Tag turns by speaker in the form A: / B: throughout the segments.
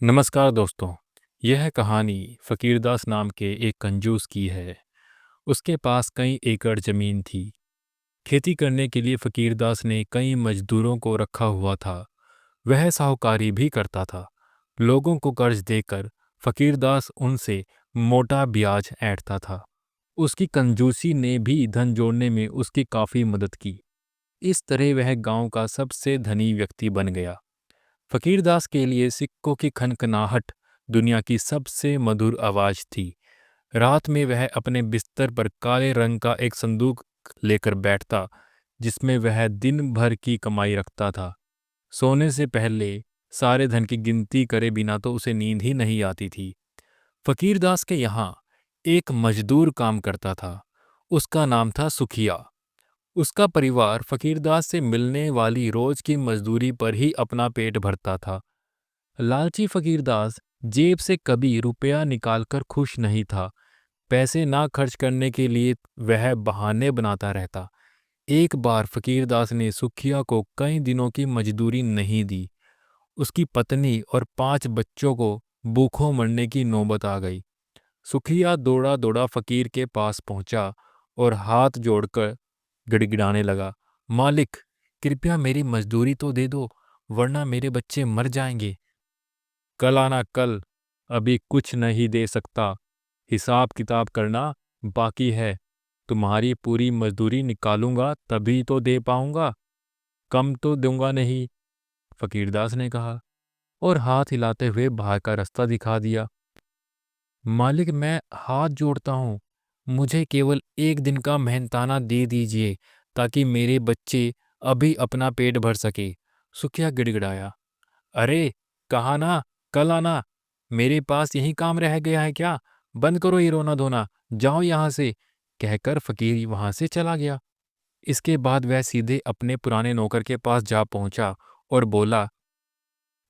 A: नमस्कार दोस्तों। यह कहानी फ़कीरदास नाम के एक कंजूस की है। उसके पास कई एकड़ ज़मीन थी। खेती करने के लिए फ़कीरदास ने कई मजदूरों को रखा हुआ था। वह साहूकारी भी करता था। लोगों को कर्ज देकर फ़कीरदास उनसे मोटा ब्याज ऐंठता था। उसकी कंजूसी ने भी धन जोड़ने में उसकी काफ़ी मदद की। इस तरह वह गांव का सबसे धनी व्यक्ति बन गया। फकीरदास के लिए सिक्कों की खनखनाहट दुनिया की सबसे मधुर आवाज थी। रात में वह अपने बिस्तर पर काले रंग का एक संदूक लेकर बैठता, जिसमें वह दिन भर की कमाई रखता था। सोने से पहले सारे धन की गिनती करे बिना तो उसे नींद ही नहीं आती थी। फकीरदास के यहाँ एक मजदूर काम करता था। उसका नाम था सुखिया। उसका परिवार फकीरदास से मिलने वाली रोज की मजदूरी पर ही अपना पेट भरता था। लालची फकीरदास जेब से कभी रुपया निकालकर खुश नहीं था। पैसे ना खर्च करने के लिए वह बहाने बनाता रहता। एक बार फकीरदास ने सुखिया को कई दिनों की मजदूरी नहीं दी। उसकी पत्नी और 5 बच्चों को भूखों मरने की नौबत आ गई। सुखिया दौड़ा दौड़ा फकीर के पास पहुंचा और हाथ जोड़कर गिड़गिड़ाने लगा, मालिक, कृपया मेरी मजदूरी तो दे दो, वरना मेरे बच्चे मर जाएंगे। कल आना कल, अभी कुछ नहीं दे सकता। हिसाब किताब करना बाकी है। तुम्हारी पूरी मजदूरी निकालूंगा तभी तो दे पाऊंगा, कम तो दूंगा नहीं, फकीरदास ने कहा और हाथ हिलाते हुए बाहर का रास्ता दिखा दिया। मालिक, मैं हाथ जोड़ता हूँ, मुझे केवल एक दिन का मेहनताना दे दीजिए ताकि मेरे बच्चे अभी अपना पेट भर सके, सुखिया गिड़गिड़ाया। अरे कहा ना, कल आना। मेरे पास यही काम रह गया है क्या? बंद करो ये रोना धोना, जाओ यहाँ से, कहकर फकीर वहां से चला गया। इसके बाद वह सीधे अपने पुराने नौकर के पास जा पहुंचा और बोला,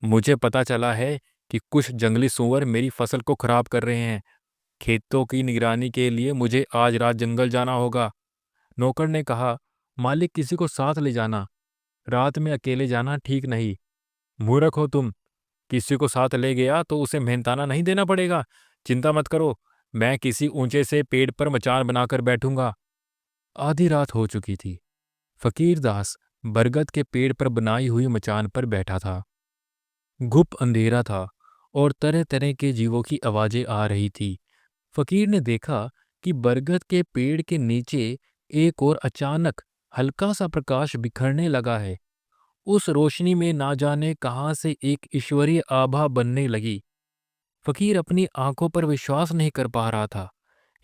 A: मुझे पता चला है कि कुछ जंगली सूअर मेरी फसल को खराब कर रहे हैं। खेतों की निगरानी के लिए मुझे आज रात जंगल जाना होगा। नौकर ने कहा, मालिक, किसी को साथ ले जाना, रात में अकेले जाना ठीक नहीं। मूर्ख हो तुम, किसी को साथ ले गया तो उसे मेहनताना नहीं देना पड़ेगा। चिंता मत करो, मैं किसी ऊंचे से पेड़ पर मचान बनाकर बैठूंगा। आधी रात हो चुकी थी। फकीरदास बरगद के पेड़ पर बनाई हुई मचान पर बैठा था। घुप अंधेरा था और तरह तरह के जीवों की आवाजें आ रही थी। फकीर ने देखा कि बरगद के पेड़ के नीचे एक और अचानक हल्का सा प्रकाश बिखरने लगा है। उस रोशनी में ना जाने कहां से एक ईश्वरीय आभा बनने लगी। फकीर अपनी आंखों पर विश्वास नहीं कर पा रहा था।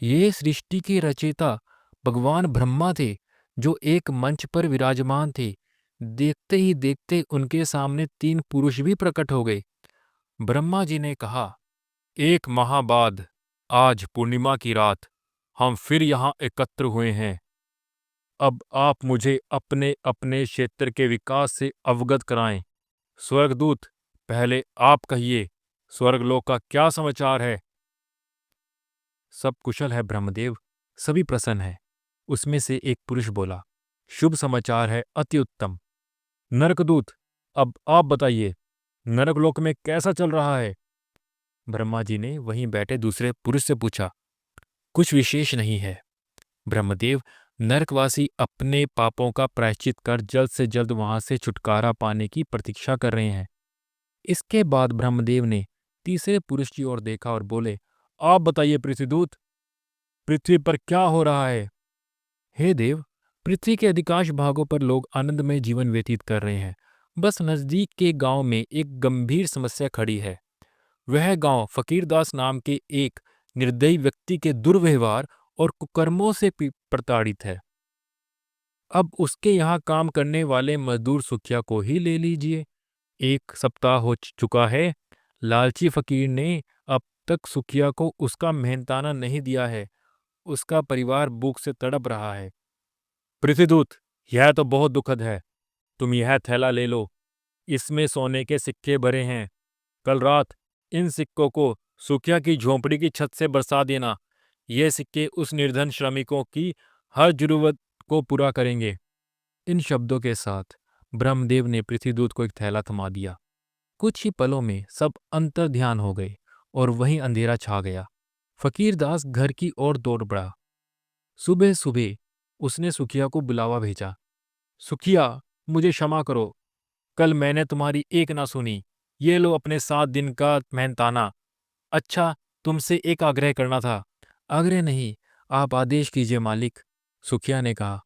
A: ये सृष्टि के रचयिता भगवान ब्रह्मा थे, जो एक मंच पर विराजमान थे। देखते ही देखते उनके सामने 3 पुरुष भी प्रकट हो गए। ब्रह्मा जी ने कहा, एक माह बाद, आज पूर्णिमा की रात, हम फिर यहाँ एकत्र हुए हैं। अब आप मुझे अपने अपने क्षेत्र के विकास से अवगत कराएं। स्वर्गदूत, पहले आप कहिए, स्वर्गलोक का क्या समाचार है? सब कुशल है ब्रह्मदेव, सभी प्रसन्न है। उसमें से एक पुरुष बोला, शुभ समाचार है, अति उत्तम। नरकदूत, अब आप बताइए, नरकलोक में कैसा चल रहा है? ब्रह्मा जी ने वहीं बैठे दूसरे पुरुष से पूछा। कुछ विशेष नहीं है ब्रह्मदेव। नरकवासी अपने पापों का प्रायश्चित कर जल्द से जल्द वहां से छुटकारा पाने की प्रतीक्षा कर रहे हैं। इसके बाद ब्रह्मदेव ने तीसरे पुरुष की ओर देखा और बोले, आप बताइए पृथ्वीदूत, पृथ्वी पर क्या हो रहा है? हे देव, पृथ्वी के अधिकांश भागों पर लोग आनंदमय जीवन व्यतीत कर रहे हैं। बस नजदीक के गांव में एक गंभीर समस्या खड़ी है। वह गांव फकीरदास नाम के एक निर्दयी व्यक्ति के दुर्व्यवहार और कुकर्मों से प्रताड़ित है। अब उसके यहाँ काम करने वाले मजदूर सुखिया को ही ले लीजिए। 1 सप्ताह हो चुका है। लालची फकीर ने अब तक सुखिया को उसका मेहनताना नहीं दिया है। उसका परिवार भूख से तड़प रहा है। पृथ्वीदूत, यह तो बहुत दुखद है। तुम यह थैला ले लो, इसमें सोने के सिक्के भरे हैं। कल रात इन सिक्कों को सुखिया की झोंपड़ी की छत से बरसा देना। ये सिक्के उस निर्धन श्रमिकों की हर जरूरत को पूरा करेंगे। इन शब्दों के साथ ब्रह्मदेव ने पृथ्वीदूत को एक थैला थमा दिया। कुछ ही पलों में सब अंतर्ध्यान हो गए और वहीं अंधेरा छा गया। फकीरदास घर की ओर दौड़ पड़ा। सुबह सुबह उसने सुखिया को बुलावा भेजा। सुखिया, मुझे क्षमा करो, कल मैंने तुम्हारी एक ना सुनी। ये लो अपने 7 दिन का मेहनताना। अच्छा, तुमसे एक आग्रह करना था। आग्रह नहीं, आप आदेश कीजिए मालिक, सुखिया ने कहा।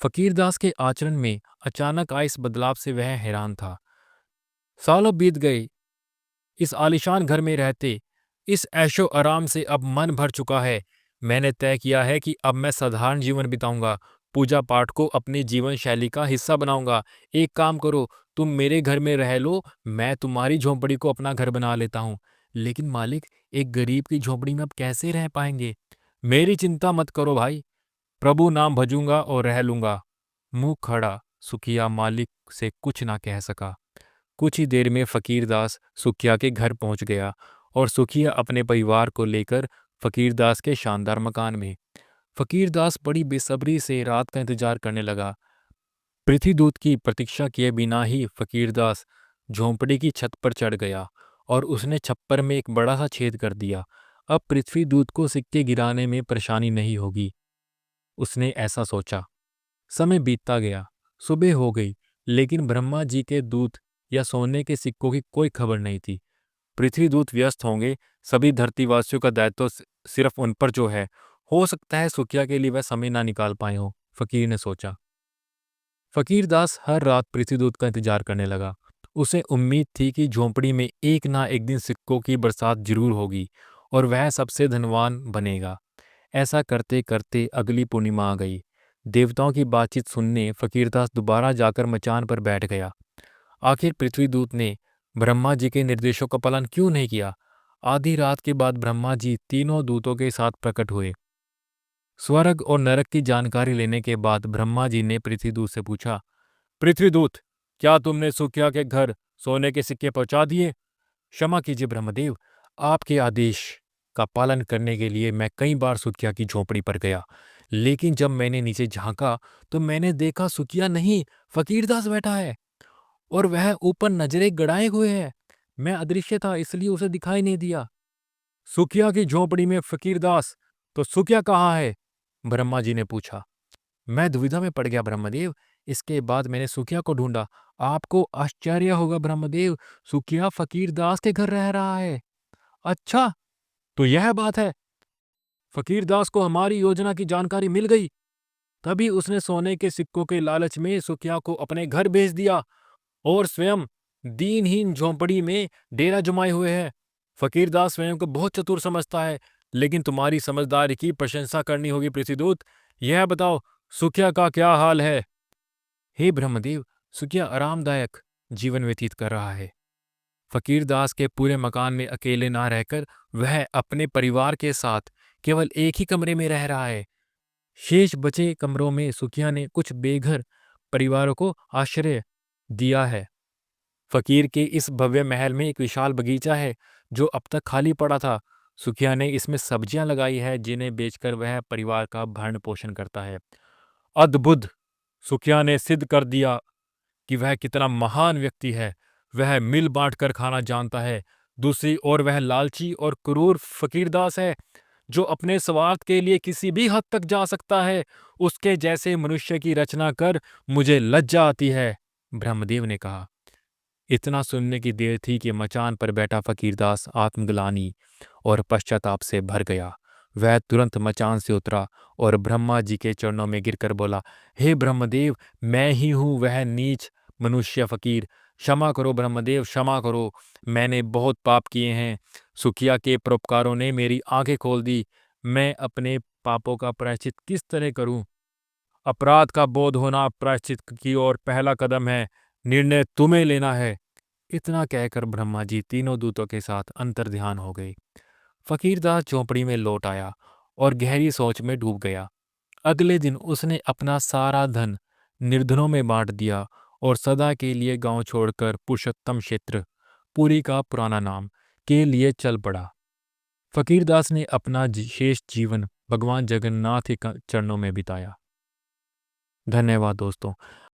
A: फकीरदास के आचरण में अचानक आए इस बदलाव से वह हैरान था। सालों बीत गए इस आलीशान घर में रहते, इस ऐशो आराम से अब मन भर चुका है। मैंने तय किया है कि अब मैं साधारण जीवन बिताऊंगा, पूजा पाठ को अपनी जीवन शैली का हिस्सा बनाऊंगा। एक काम करो, तुम मेरे घर में रह लो, मैं तुम्हारी झोंपड़ी को अपना घर बना लेता हूँ। लेकिन मालिक, एक गरीब की झोंपड़ी में अब कैसे रह पाएंगे? मेरी चिंता मत करो भाई, प्रभु नाम भजूंगा और रह लूंगा। मुंह खड़ा सुखिया मालिक से कुछ ना कह सका। कुछ ही देर में फकीरदास सुखिया के घर पहुंच गया और सुखिया अपने परिवार को लेकर फकीरदास के शानदार मकान में। फकीरदास बड़ी बेसब्री से रात का इंतजार करने लगा। पृथ्वीदूत की प्रतीक्षा किए बिना ही फकीरदास झोंपड़ी की छत पर चढ़ गया और उसने छप्पर में एक बड़ा सा छेद कर दिया। अब पृथ्वीदूत को सिक्के गिराने में परेशानी नहीं होगी, उसने ऐसा सोचा। समय बीतता गया, सुबह हो गई, लेकिन ब्रह्मा जी के दूत या सोने के सिक्कों की कोई खबर नहीं थी। पृथ्वीदूत व्यस्त होंगे, सभी धरतीवासियों का दायित्व तो सिर्फ उन पर जो है। हो सकता है सुखिया के लिए वह समय ना निकाल पाए हो, फकीर ने सोचा। फकीरदास हर रात पृथ्वीदूत का इंतजार करने लगा। उसे उम्मीद थी कि झोंपड़ी में एक ना एक दिन सिक्कों की बरसात जरूर होगी और वह सबसे धनवान बनेगा। ऐसा करते करते अगली पूर्णिमा आ गई। देवताओं की बातचीत सुनने फकीरदास दोबारा जाकर मचान पर बैठ गया। आखिर पृथ्वीदूत ने ब्रह्मा जी के निर्देशों का पालन क्यों नहीं किया? आधी रात के बाद ब्रह्मा जी तीनों दूतों के साथ प्रकट हुए। स्वर्ग और नरक की जानकारी लेने के बाद ब्रह्मा जी ने पृथ्वीदूत से पूछा, पृथ्वीदूत, क्या तुमने सुखिया के घर सोने के सिक्के पहुंचा दिए? क्षमा कीजिए ब्रह्मदेव, आपके आदेश का पालन करने के लिए मैं कई बार सुखिया की झोंपड़ी पर गया, लेकिन जब मैंने नीचे झांका तो मैंने देखा सुखिया नहीं, फकीरदास बैठा है और वह ऊपर नजरें गड़ाए हुए है। मैं अदृश्य था, इसलिए उसे दिखाई नहीं दिया। सुखिया की झोंपड़ी में फकीरदास, तो सुखिया कहाँ है? ब्रह्मा जी ने पूछा। मैं दुविधा में पड़ गया ब्रह्मदेव। इसके बाद मैंने सुखिया को ढूंढा। आपको आश्चर्य होगा ब्रह्मदेव, सुखिया फकीरदास के घर रह रहा है। अच्छा, तो यह बात है। फकीरदास को हमारी योजना की जानकारी मिल गई, तभी उसने सोने के सिक्कों के लालच में सुखिया को अपने घर भेज दिया और स्वयं दीनहीन झोंपड़ी में डेरा जमाए हुए है। फकीरदास स्वयं को बहुत चतुर समझता है, लेकिन तुम्हारी समझदारी की प्रशंसा करनी होगी पृथ्वीदूत। यह बताओ, सुखिया का क्या हाल है? हे ब्रह्मदेव, सुखिया आरामदायक जीवन व्यतीत कर रहा है। फकीरदास के पूरे मकान में अकेले ना रहकर वह अपने परिवार के साथ केवल एक ही कमरे में रह रहा है। शेष बचे कमरों में सुखिया ने कुछ बेघर परिवारों को आश्रय दिया है। फकीर के इस भव्य महल में एक विशाल बगीचा है जो अब तक खाली पड़ा था। सुखिया ने इसमें सब्जियां लगाई है जिन्हें बेचकर वह परिवार का भरण पोषण करता है। अद्भुत! सुखिया ने सिद्ध कर दिया कि वह कितना महान व्यक्ति है। वह मिल बांट कर खाना जानता है। दूसरी ओर वह लालची और क्रूर फकीरदास है जो अपने स्वार्थ के लिए किसी भी हद तक जा सकता है। उसके जैसे मनुष्य की रचना कर मुझे लज्जा आती है, ब्रह्मदेव ने कहा। इतना सुनने की देर थी कि मचान पर बैठा फकीरदास आत्मग्लानि और पश्चाताप से भर गया। वह तुरंत मचान से उतरा और ब्रह्मा जी के चरणों में गिरकर बोला, हे ब्रह्मदेव, मैं ही हूँ वह नीच मनुष्य फकीर। क्षमा करो ब्रह्मदेव, क्षमा करो। मैंने बहुत पाप किए हैं। सुखिया के परोपकारों ने मेरी आंखें खोल दी। मैं अपने पापों का प्रायश्चित किस तरह करूं? अपराध का बोध होना प्रायश्चित की ओर पहला कदम है। निर्णय तुम्हें लेना है। इतना कहकर ब्रह्मा जी तीनों दूतों के साथ अंतर्ध्यान हो गए। फकीरदास झोंपड़ी में लौट आया और गहरी सोच में डूब गया। अगले दिन उसने अपना सारा धन निर्धनों में बांट दिया और सदा के लिए गांव छोड़कर पुरुषोत्तम क्षेत्र, पुरी का पुराना नाम, के लिए चल पड़ा। फकीरदास ने अपना शेष जीवन भगवान जगन्नाथ के चरणों में बिताया। धन्यवाद दोस्तों।